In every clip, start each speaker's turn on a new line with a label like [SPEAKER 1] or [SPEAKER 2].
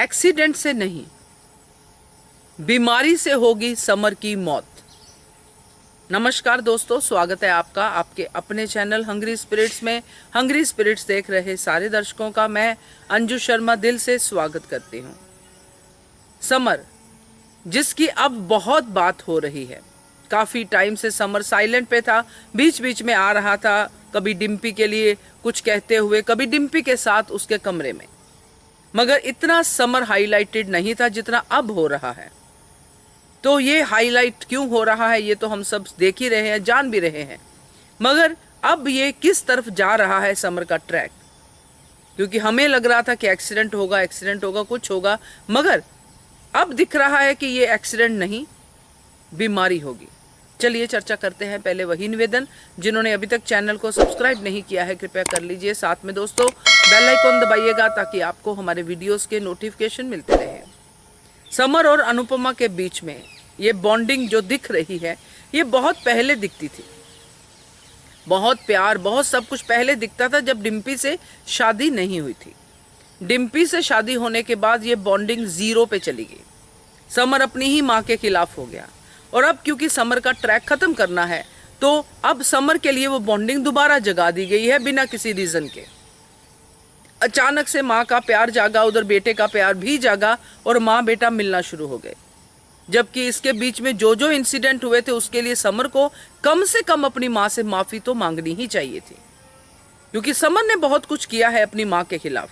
[SPEAKER 1] Accident से नहीं, बीमारी से होगी समर की मौत। नमस्कार दोस्तों, स्वागत है आपका आपके अपने चैनल हंग्री स्पिरिट्स में। हंग्री स्पिरिट्स देख रहे सारे दर्शकों का मैं अंजू शर्मा दिल से स्वागत करती हूँ। समर, जिसकी अब बहुत बात हो रही है, काफ़ी टाइम से समर साइलेंट पे था, बीच बीच में आ रहा था, कभी डिम्पी के लिए कुछ कहते हुए, कभी डिम्पी के साथ उसके कमरे में, मगर इतना समर हाईलाइटेड नहीं था जितना अब हो रहा है। तो ये हाईलाइट क्यों हो रहा है ये तो हम सब देख ही रहे हैं, जान भी रहे हैं, मगर अब ये किस तरफ जा रहा है समर का ट्रैक, क्योंकि हमें लग रहा था कि एक्सीडेंट होगा कुछ होगा, मगर अब दिख रहा है कि ये एक्सीडेंट नहीं, बीमारी होगी। चलिए चर्चा करते हैं। पहले वही निवेदन, जिन्होंने अभी तक चैनल को सब्सक्राइब नहीं किया है कृपया कर लीजिए, साथ में दोस्तों बेल आइकॉन दबाइएगा ताकि आपको हमारे वीडियोस के नोटिफिकेशन मिलते रहे। समर और अनुपमा के बीच में ये बॉन्डिंग जो दिख रही है, ये बहुत पहले दिखती थी, बहुत प्यार, बहुत सब कुछ पहले दिखता था जब डिम्पी से शादी नहीं हुई थी। डिम्पी से शादी होने के बाद ये बॉन्डिंग जीरो पे चली गई। समर अपनी ही माँ के खिलाफ हो गया, और अब क्योंकि समर का ट्रैक खत्म करना है तो अब समर के लिए वो बॉन्डिंग दोबारा जगा दी गई है बिना किसी रीजन के। अचानक से माँ का प्यार जागा, उधर बेटे का प्यार भी जागा और माँ बेटा मिलना शुरू हो गए। जबकि इसके बीच में जो जो इंसिडेंट हुए थे उसके लिए समर को कम से कम अपनी माँ से माफी तो मांगनी ही चाहिए थी, क्योंकि समर ने बहुत कुछ किया है अपनी माँ के खिलाफ।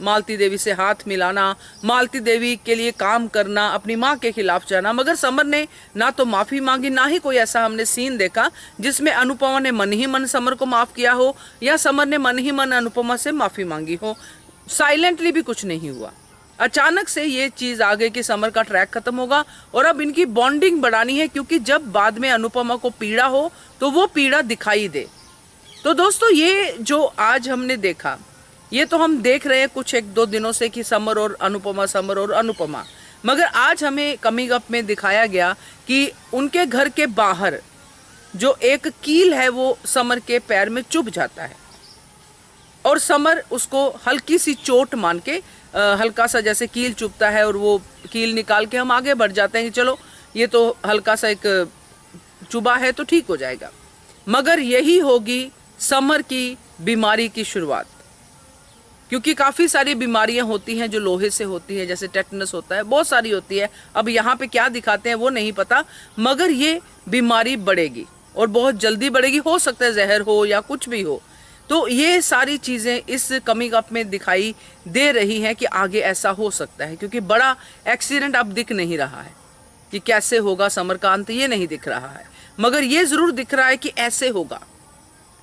[SPEAKER 1] मालती देवी से हाथ मिलाना, मालती देवी के लिए काम करना, अपनी माँ के खिलाफ जाना, मगर समर ने ना तो माफी मांगी, ना ही कोई ऐसा हमने सीन देखा जिसमें अनुपमा ने मन ही मन समर को माफ किया हो या समर ने मन ही मन अनुपमा से माफी मांगी हो। साइलेंटली भी कुछ नहीं हुआ। अचानक से ये चीज आ गई कि समर का ट्रैक खत्म होगा और अब इनकी बॉन्डिंग बढ़ानी है, क्योंकि जब बाद में अनुपमा को पीड़ा हो तो वो पीड़ा दिखाई दे। तो दोस्तों ये जो आज हमने देखा, ये तो हम देख रहे हैं कुछ एक दो दिनों से कि समर और अनुपमा, मगर आज हमें कमिंग अप में दिखाया गया कि उनके घर के बाहर जो एक कील है वो समर के पैर में चुभ जाता है और समर उसको हल्की सी चोट मान के हल्का सा जैसे कील चुभता है और वो कील निकाल के हम आगे बढ़ जाते हैं कि चलो ये तो हल्का सा एक चुभा है तो ठीक हो जाएगा, मगर यही होगी समर की बीमारी की शुरुआत। क्योंकि काफ़ी सारी बीमारियां होती हैं जो लोहे से होती है, जैसे टेटनस होता है, बहुत सारी होती है। अब यहाँ पे क्या दिखाते हैं वो नहीं पता, मगर ये बीमारी बढ़ेगी और बहुत जल्दी बढ़ेगी। हो सकता है जहर हो या कुछ भी हो। तो ये सारी चीज़ें इस कमिंग अप में दिखाई दे रही हैं कि आगे ऐसा हो सकता है, क्योंकि बड़ा एक्सीडेंट अब दिख नहीं रहा है कि कैसे होगा समर का अंत, ये नहीं दिख रहा है, मगर ये ज़रूर दिख रहा है कि ऐसे होगा,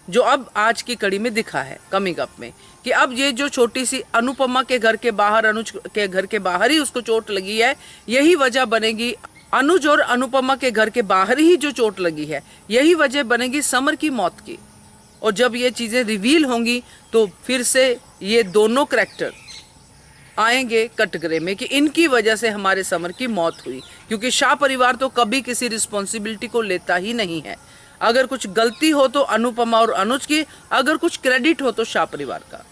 [SPEAKER 1] जो अब आज की कड़ी में दिखा है कमिंग अप में, कि अब ये जो छोटी सी अनुपमा के घर के बाहर, अनुज के घर के बाहर ही उसको चोट लगी है, यही वजह बनेगी। अनुज और अनुपमा के घर के बाहर ही जो चोट लगी है, यही वजह बनेगी समर की मौत की। और जब ये चीज़ें रिवील होंगी तो फिर से ये दोनों करैक्टर आएंगे कटघरे में कि इनकी वजह से हमारे समर की मौत हुई, क्योंकि शाह परिवार तो कभी किसी रिस्पॉन्सिबिलिटी को लेता ही नहीं है। अगर कुछ गलती हो तो अनुपमा और अनुज की, अगर कुछ क्रेडिट हो तो शाह परिवार का।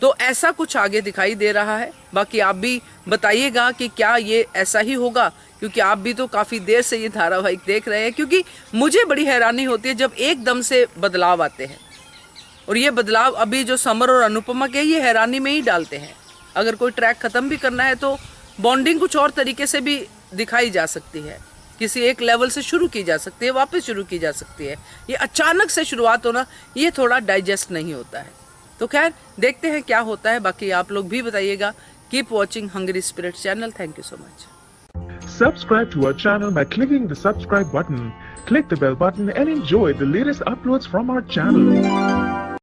[SPEAKER 1] तो ऐसा कुछ आगे दिखाई दे रहा है। बाकी आप भी बताइएगा कि क्या ये ऐसा ही होगा, क्योंकि आप भी तो काफ़ी देर से ये धारावाहिक देख रहे हैं। क्योंकि मुझे बड़ी हैरानी होती है जब एकदम से बदलाव आते हैं, और ये बदलाव अभी जो समर और अनुपमा के, ये हैरानी में ही डालते हैं। अगर कोई ट्रैक ख़त्म भी करना है तो बॉन्डिंग कुछ और तरीके से भी दिखाई जा सकती है, किसी एक लेवल से शुरू की जा सकती है, वापस शुरू की जा सकती है। ये अचानक से शुरुआत होना, ये थोड़ा डाइजेस्ट नहीं होता है। तो खैर देखते हैं क्या होता है। बाकी आप लोग भी बताइएगा। Keep watching hungry spirits channel. Thank you so much.
[SPEAKER 2] Subscribe to our channel by clicking the subscribe button. Click the bell button and enjoy the latest uploads from our channel.